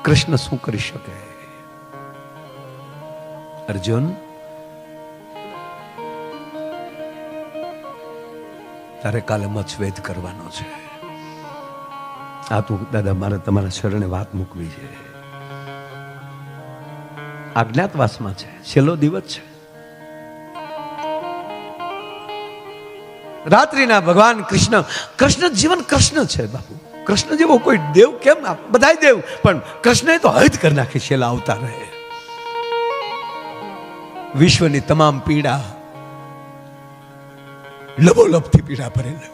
કૃષ્ણ શું કરી શકે? અર્જુન, તારે કાલે મચ્છવેદ કરવાનો છે. આ તું દાદા મારે તમારા શરણે વાત મૂકવી છે. આજ્ઞાતવાસમાં છે, છેલ્લો દિવસ છે. રાત્રિના ભગવાન કૃષ્ણ, કૃષ્ણ જીવન કૃષ્ણ છે બાપુ. કૃષ્ણ જેવો કોઈ દેવ કેમ? બધાય દેવ, પણ કૃષ્ણએ તો હદ કરી નાખી છેલ્લા અવતાર રહે. વિશ્વની તમામ પીડા લબોલબથી પીડા ભરેલા,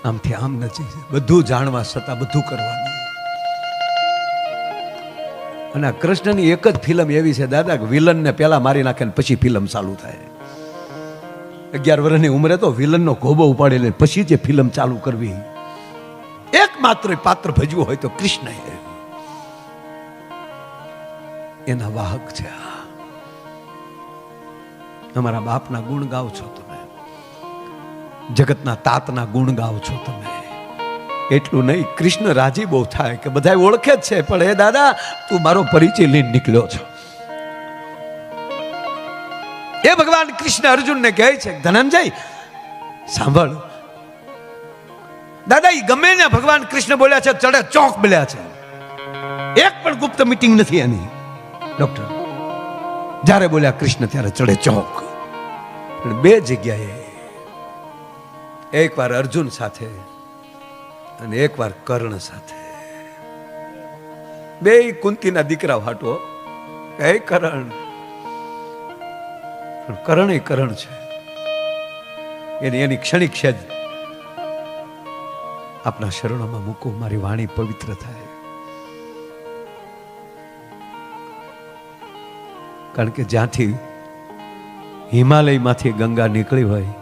આમથી આમ નથી, બધું જાણવા છતાં બધું કરવાનું. અને આ કૃષ્ણની એક જ ફિલ્મ એવી છે દાદા કે વિલનને પહેલા મારી નાખે ને પછી ફિલ્મ ચાલુ થાય. 11 વર્ષની ઉંમરે તો વિલનનો ઘોબો ઉપાડી લે પછી જે ફિલ્મ ચાલુ કરવી. એકમાત્ર પાત્ર ભજવું હોય તો કૃષ્ણ એના વાહક છે. અમારા બાપના ગુણ ગાવ છો તમે, જગતના તાતના ગુણ ગાવ છો તમે. એટલું નહીં, કૃષ્ણ રાજી બહુ થાય કે બધા ઓળખે જ છે, પણ એ દાદા તું મારો પરિચય લઈને નીકળ્યો છો. એ ભગવાન કૃષ્ણ અર્જુનને કહે છે, ધનંજય સાંભળ દાદા, એ ગમે ને ભગવાન કૃષ્ણ બોલ્યા છે, ચડે ચોક બોલ્યા છે. એક પણ ગુપ્ત મીટિંગ નથી એની. ડોક્ટર જ્યારે બોલ્યા કૃષ્ણ ત્યારે ચડે ચોક. બે જગ્યાએ, એકવાર અર્જુન સાથે અને એકવાર કર્ણ સાથે. બે કુંતીના દીકરા હાટો. એ કર્ણ, કર્ણ એ કર્ણ છે. એની ક્ષણિક છે જ આપના શરણોમાં મૂકો, મારી વાણી પવિત્ર થાય. કારણ કે જ્યાંથી હિમાલયમાંથી ગંગા નીકળી હોય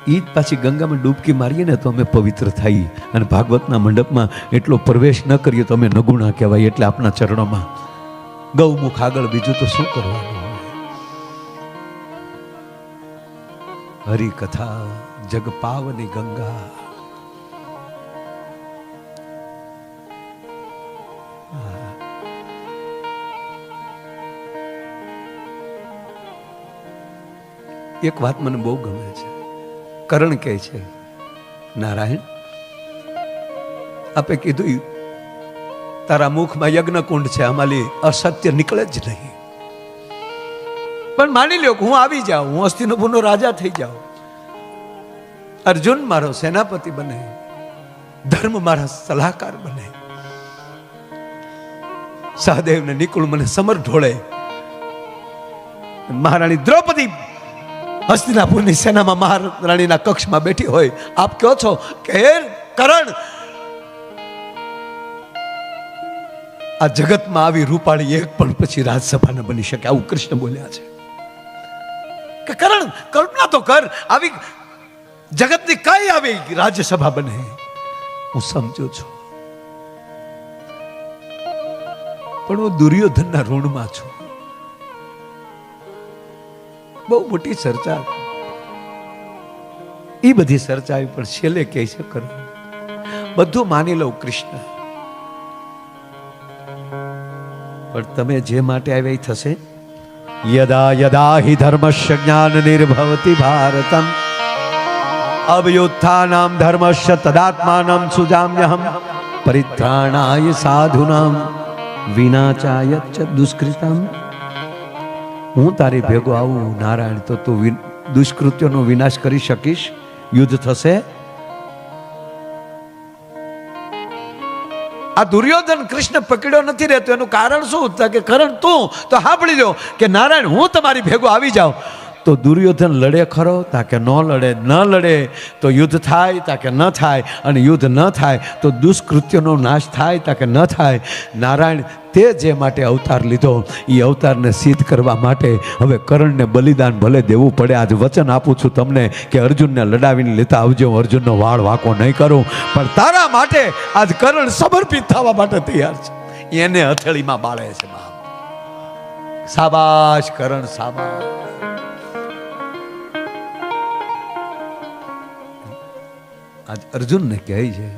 એ જ પાછી ગંગામાં ડૂબકી મારીએ ને તો અમે પવિત્ર થઈ. અને ભાગવતના મંડપમાં એટલો પ્રવેશ ન કરીએ તો અમે નગુણા કહેવાય. એટલે આપણા ચરણોમાં ગૌમુખ આગળ બીજું તો શું કરવાનું? હરિકથા જગ પાવની ગંગા. એક વાત મને બહુ ગમે છે. કર્ણ કહે છે, નારાયણ આપે કીધું તારા મુખમાં યજ્ઞ કુંડ છે, અમારી અસત્ય નીકળે જ નહીં. પણ માની લ્યો કે હું આવી જાઉં, હું હસ્તિનાપુરનો રાજા થઈ જાઉં, અર્જુન મારો સેનાપતિ બને, ધર્મ મારા સલાહકાર બને, સહદેવ ને નિકુળ મને સમર ઢોળે, મહારાણી દ્રૌપદી હસ્તિનાપુરની સેનામાં મહારાણીના કક્ષમાં બેઠી હોય, આપ કહો છો કે હે કર્ણ, આ જગતમાં આવી રૂપાળી એક પણ પછી રાજસભા ન બની શકે. આવું કૃષ્ણ બોલ્યા છે કે કર્ણ કલ્પના તો કર, આવી જગતની કઈ આવી રાજ્યસભા બને. હું સમજુ છું, પણ હું દુર્યોધનના ઋણમાં છું. બહુ મોટી ચર્ચા, એ બધી ચર્ચા આવી, પણ છેલ્લે કહે છે કર્ણ બધું માની લઉં કૃષ્ણ, પણ તમે જે માટે આવ્યા એ થશે. યદા યદા હિ ધર્મસ્ય જ્ઞાન નિર્ભવતિ ભારતમ અવયુત્થાનામ ધર્મસ્ય તદાત્માનમ સુજામ્યહમ પરિત્રાણાય સાધુનામ વિનાચાય ચ દુષ્કૃતમ. હું તારી ભેગો આવું નારાયણ તો તું દુષ્કૃત્યોનો વિનાશ કરી શકીશ. યુદ્ધ થશે. આ દુર્યોધન કૃષ્ણ પકડ્યો નથી રહેતો, એનું કારણ શું? કે કર્ણ તું તો સાંભળી લો કે નારાયણ હું તમારી ભેગો આવી જાઉં તો દુર્યોધન લડે ખરો? તાકે ન લડે. ન લડે તો યુદ્ધ થાય? તાકે ન થાય. અને યુદ્ધ ન થાય તો દુષ્કૃત્યનો નાશ થાય? તાકે ન થાય. નારાયણ તે જે માટે અવતાર લીધો એ અવતારને સિદ્ધ કરવા માટે હવે કર્ણને બલિદાન ભલે દેવું પડે. આજ વચન આપું છું તમને કે અર્જુનને લડાવીને લેતા આવજો. હું અર્જુનનો વાળ વાંકો નહીં કરું, પણ તારા માટે આજ કર્ણ સમર્પિત થવા માટે તૈયાર છે. એને હથેળીમાં બાળે છે. શાબાશ કર્ણ, શાબાશ. આજ અર્જુનને કહે છે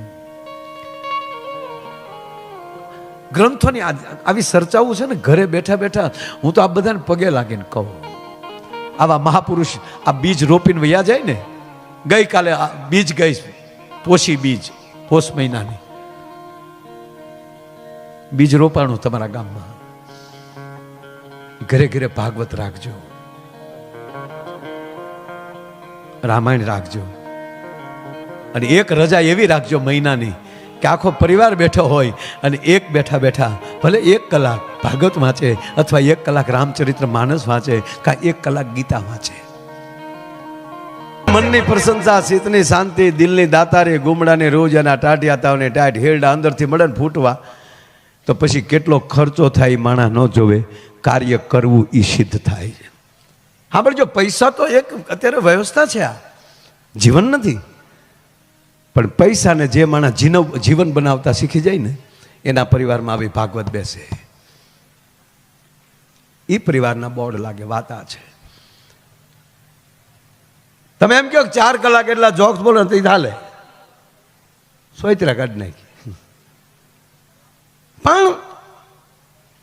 ગ્રંથોની આવી ચર્ચાઓ છે ને, ઘરે બેઠા બેઠા હું તો આ બધાને પગે લાગીને કહું, આવા મહાપુરુષ આ બીજ રોપીને વયા જાય ને. ગઈકાલે બીજ ગઈ, પોષી બીજ, પોષ મહિનાની બીજ રોપાણું તમારા ગામમાં. ઘરે ઘરે ભાગવત રાખજો, રામાયણ રાખજો, અને એક રજા એવી રાખજો મહિનાની કે આખો પરિવાર બેઠો હોય અને એક બેઠા બેઠા ભલે 1 કલાક ભાગવત વાંચે, અથવા 1 કલાક રામચરિત્ર માનસ વાંચે, કા 1 કલાક ગીતા વાંચે. મનની પ્રશંસા, ચિત્તની શાંતિ, દિલની દાતારી, ગુમડાને રોજ એના ટાઢિયા તાવને ટાઢ હેરડા અંદરથી મળે ને ફૂટવા, તો પછી કેટલો ખર્ચો થાય માણસ ન જોવે, કાર્ય કરવું એ સિદ્ધ થાય છે. હા, પણ જો પૈસા તો એક અત્યારે વ્યવસ્થા છે, આ જીવન નથી. પણ પૈસાને જે માણસ જીવન બનાવતા શીખી જાય ને, એના પરિવારમાં આવી ભાગવત બેસે, એ પરિવારના બોર્ડ લાગે. વાત આ છે. તમે એમ કહો 4 કલાક એટલા જોક્સ બોલો તો ચાલે, સોયત્રા કાઢ નાખી. પણ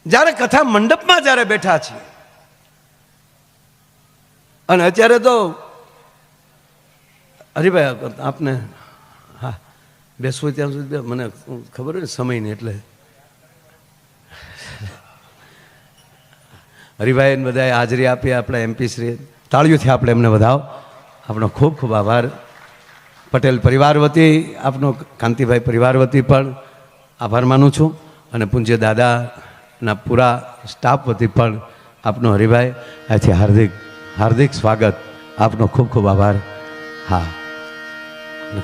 જ્યારે કથા મંડપમાં જ્યારે બેઠા છીએ, અને અત્યારે તો હરિભાઈ આપને હા બેસવું ત્યાં સુધી મને ખબર હોય ને સમયની, એટલે હરિભાઈ બધાએ હાજરી આપી. આપણા MP શ્રી, તાળીઓથી આપણે એમને વધાવો. આપણો ખૂબ ખૂબ આભાર. પટેલ પરિવાર વતી, આપનો કાંતિભાઈ પરિવાર વતી પણ આભાર માનું છું, અને પૂજ્ય દાદાના પૂરા સ્ટાફ વતી પણ આપનો હરિભાઈ અહીંથી હાર્દિક હાર્દિક સ્વાગત. આપનો ખૂબ ખૂબ આભાર. હા,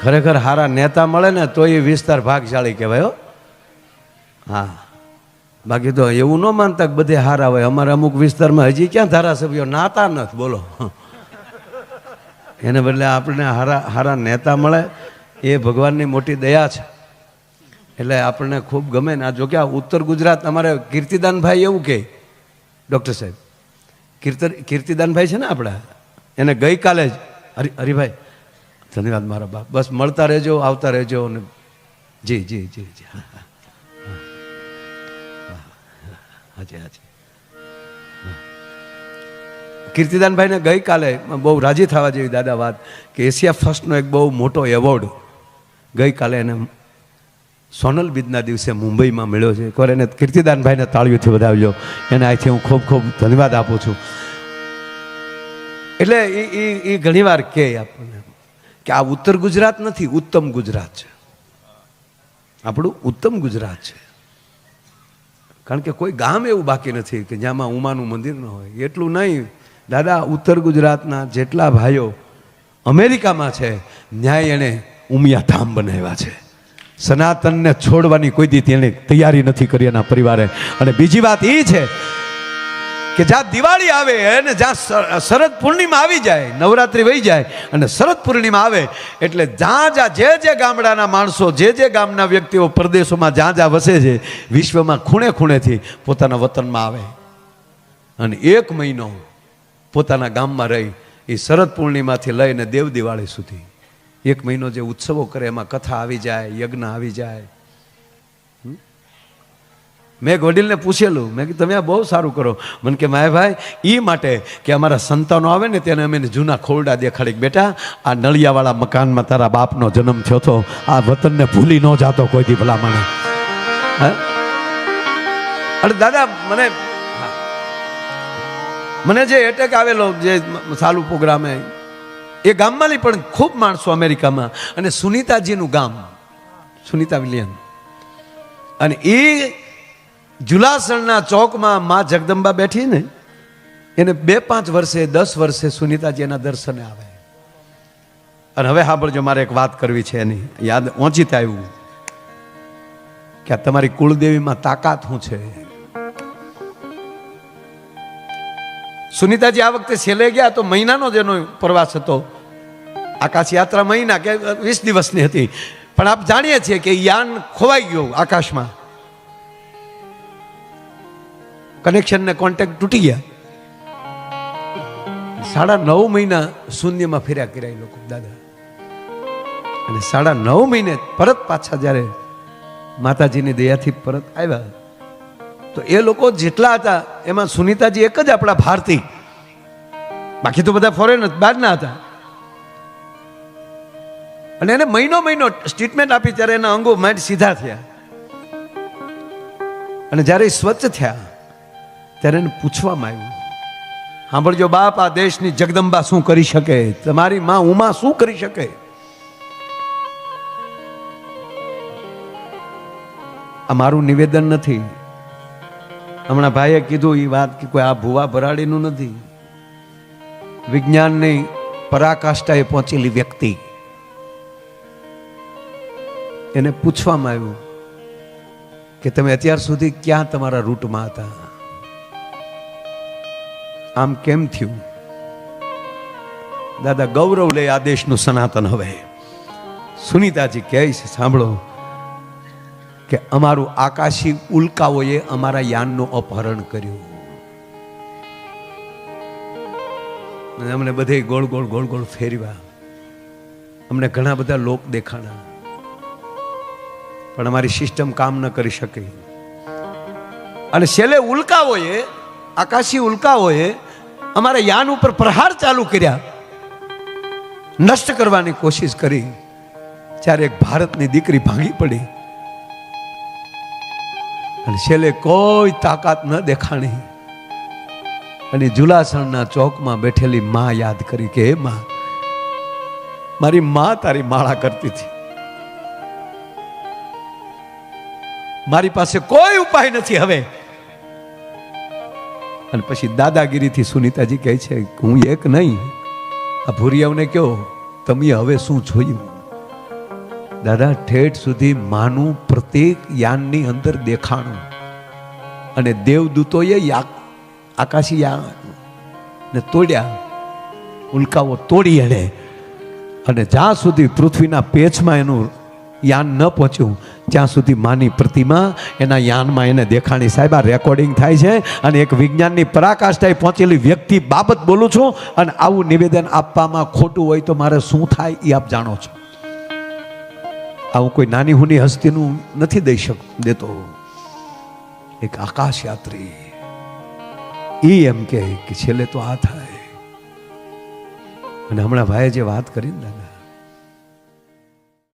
ખરેખર સારા નેતા મળે ને તો એ વિસ્તાર ભાગશાળી કહેવાય. હા, બાકી તો એવું ન માનતા કે બધે હારા હોય. અમારા અમુક વિસ્તારમાં હજી ક્યાં ધારાસભ્યો નાતા નથી, બોલો. એને બદલે આપણને હારા નેતા મળે એ ભગવાનની મોટી દયા છે. એટલે આપણને ખૂબ ગમે ને. આ જો કે આ ઉત્તર ગુજરાત, અમારે કીર્તિદાનભાઈ એવું કહે, ડૉક્ટર સાહેબ કીર્તિદાનભાઈ છે ને આપણા, એને ગઈકાલે જ હરિભાઈ ધન્યવાદ મારા બાપ, બસ મળતા રહેજો, આવતા રહેજો. અને જી જી જી જી હાજી હાજી. કીર્તિદાનભાઈને ગઈકાલે બહુ રાજી થવા જેવી દાદા વાત કે એશિયા ફર્સ્ટનો એક બહુ મોટો એવોર્ડ ગઈકાલે એને સોનલ બીજના દિવસે મુંબઈમાં મળ્યો છે. એકવાર એને કીર્તિદાનભાઈને તાળીઓથી વધાવજો. એને અહીંથી હું ખૂબ ખૂબ ધન્યવાદ આપું છું. એટલે એ ઘણીવાર કહે આપણને કે આ ઉત્તર ગુજરાત નથી, ઉત્તમ ગુજરાત છે. આપણું ઉત્તમ ગુજરાત છે. કારણ કે કોઈ ગામ એવું બાકી નથી કે જ્યાંમાં ઉમાનું મંદિર ન હોય. એટલું નહીં દાદા, ઉત્તર ગુજરાતના જેટલા ભાઈઓ અમેરિકામાં છે, ન્યાય એણે ઉમિયા ધામ બનાવ્યા છે. સનાતનને છોડવાની કોઈ દી તેણે તૈયારી નથી કરી એના પરિવારે. અને બીજી વાત એ છે કે જ્યાં દિવાળી આવે અને જ્યાં શરદ પૂર્ણિમા આવી જાય, નવરાત્રિ વહી જાય અને શરદ પૂર્ણિમા આવે, એટલે જ્યાં જે ગામડાના માણસો, જે ગામના વ્યક્તિઓ પરદેશોમાં જ્યાં વસે છે, વિશ્વમાં ખૂણે ખૂણેથી પોતાના વતનમાં આવે અને 1 મહિનો પોતાના ગામમાં રહી, એ શરદ પૂર્ણિમાથી લઈને દેવ દિવાળી સુધી 1 મહિનો જે ઉત્સવો કરે, એમાં કથા આવી જાય, યજ્ઞ આવી જાય. મેં એક વડીલને પૂછેલું, મેં કીધું તમે આ બહુ સારું કરો. મને કે માયભાઈ એ માટે કે અમારા સંતાનો આવે ને તેને અમે જૂના ખોરડા દેખાડી, બેટા આ નળિયાવાળા મકાનમાં તારા બાપનો જન્મ થયો હતો, આ વતનને ભૂલી ન જાતો કોઈ દી ભલામણ. અરે દાદા, મને જે એટેક આવેલો, જે ચાલુ પ્રોગ્રામે, એ ગામમાં નહીં પણ ખૂબ માણસો અમેરિકામાં, અને સુનીતાજીનું ગામ, સુનીતા વિલિયમ, અને એ જુલાસણના ચોકમાં માં જગદંબા બેઠી ને, એને 2-5 વર્ષે 10 વર્ષે સુનીતાજી એના દર્શને આવે. અને હવે સાંભળજો, મારે એક વાત કરવી છે, એની યાદ ઓચિત આવ્યું કે આ તમારી કુળદેવીમાં તાકાત શું છે. સુનીતાજી આ વખતે છેલ્લે ગયા તો મહિનાનો જ એનો પ્રવાસ હતો. આકાશ યાત્રા મહિના કે 20 દિવસની હતી. પણ આપ જાણીએ છીએ કે યાન ખોવાઈ ગયું આકાશમાં, કનેક્શન ને કોન્ટેક્ટ તૂટી ગયા. 9.5 મહિના શૂન્યમાં ફેર્યા કર્યા લોકો દાદા. અને 9.5 મહિને પરત પાછા જ્યારે માતાજીની દયાથી પરત આવ્યા, તો એ લોકો જેટલા હતા એમાં સુનીતાજી એક જ આપણા ભારતીય, બાકી તો બધા ફોરેન બહારના હતા. અને એને મહિનો ટ્રીટમેન્ટ આપી ત્યારે એના અંગો માઇન્ડ સીધા થયા. અને જ્યારે એ સ્વચ્છ થયા ત્યારે એને પૂછવામાં આવ્યું, સાંભળજો બાપ, આ દેશની જગદંબા શું કરી શકે? તમારી માં ઉમા શું કરી શકે? આ મારું નિવેદન નથી, હમણાં ભાઈએ કીધું એ વાત કે કોઈ આ ભુવા ભરાડીનું નથી. વિજ્ઞાનની પરાકાષ્ઠાએ પહોંચેલી વ્યક્તિ, એને પૂછવામાં આવ્યું કે તમે અત્યાર સુધી ક્યાં તમારા રૂટમાં હતા? આમ કેમ થયું? દાદા ગૌરવ લે આ દેશનું સનાતન. હવે સુનીતાજી કહે છે, સાંભળો, કે અમારું આકાશી ઉલ્કાઓએ અમારા યાનનું અપહરણ કર્યું. અને અમને બધે ગોળ ગોળ ફેરવ્યા, અમને ઘણા બધા લોક દેખાણા, પણ અમારી સિસ્ટમ કામ ન કરી શકી. અને છેલ્લે ઉલ્કાઓએ, આકાશી ઉલ્કાઓએ અમારા યાન ઉપર પ્રહાર ચાલુ કર્યા, નષ્ટ કરવાની કોશિશ કરી. ત્યારે એક ભારતની દીકરી ભાંગી પડી અને છેલ્લે કોઈ તાકાત ન દેખાણી. અને જુલાસણના ચોકમાં બેઠેલી માં યાદ કરી કે હે માં, મારી માં તારી માળા કરતી હતી, મારી પાસે કોઈ ઉપાય નથી હવે. અને પછી દાદાગીરીથી સુનીતાજી કહે છે, હું એક નહીં, આ ભૂરિયાઓને કહો તમે હવે શું જોયું? દાદા ઠેઠ સુધી માનું પ્રત્યેક યાનની અંદર દેખાણું. અને દેવદૂતોએ આકાશી યાન ને તોડ્યા, ઉલ્કાઓ તોડી એને. અને જ્યાં સુધી પૃથ્વીના પેચમાં એનું યાન ન પહોંચ્યું ત્યાં સુધી માની પ્રતિમા એના યાનમાં એને દેખાણી. સાહેબ, આ રેકોર્ડિંગ થાય છે અને એક વિજ્ઞાનની પરાકાષ્ઠાએ પહોંચેલી વ્યક્તિ બાબત બોલું છું. અને આવું નિવેદન આપવામાં ખોટું હોય તો મારે શું થાય એ આપ જાણો છો. આવું કોઈ નાની હુની હસ્તીનું નથી દઈ દેતો. એક આકાશ યાત્રી એ એમ કે છેલ્લે તો આ થાય. અને હમણાં ભાઈએ જે વાત કરી ને દાદા,